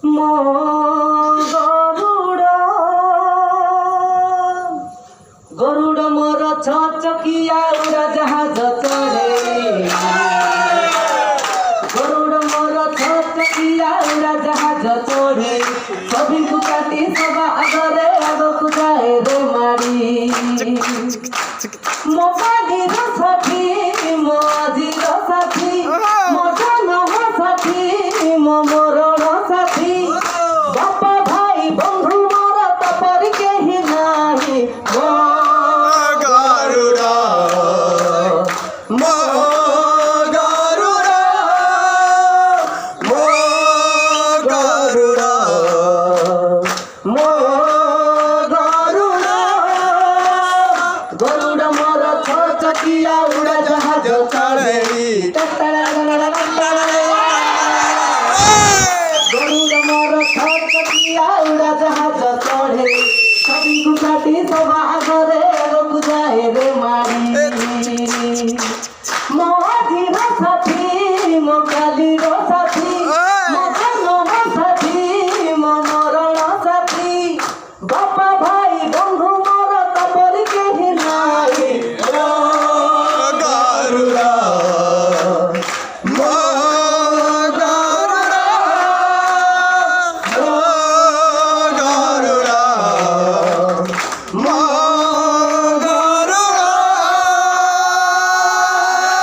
ମୋ ଗରୁଡ଼ ମୋର ଛଚକିଆ ଉଡ଼ାଜାହାଜ ଚଢ଼େ ଗରୁଡ଼ ମୋର ଛଚକିଆ ଉଡ଼ାଜାହାଜ ଚଢ଼େ ସଭିଙ୍କୁ କାଟି ସବା ଆଗରେ ଆଗକୁ ଯାଏ ରେ ମାଡ଼ି ମୋ ବାଡ଼ିର ସାଥୀ ମୋ ଆଜିର ସାଥୀ ମୋ ଜନ୍ମ ସାଥୀ ମୋ ମରଣ ସାଥୀ ବାପା ଭାଇ ବନ୍ଧୁ ମୋର ତାପରି କେହି ନାହିଁ ମୋ ଗରୁଡ଼ ମୋ ଗରୁଡ଼ ମୋ ଗରୁଡ଼ ମୋ ଗରୁଡ଼ ଗରୁଡ଼ ମୋର ଛଚକିଆ ଉଡ଼ାଜାହାଜ ଚଢ଼େ ଗରୁଡ଼ ମୋର ଛଚକିଆ ଉଡ଼ାଜାହାଜ ଚଢ଼େ ସଭିଙ୍କୁ କାଟି ସବା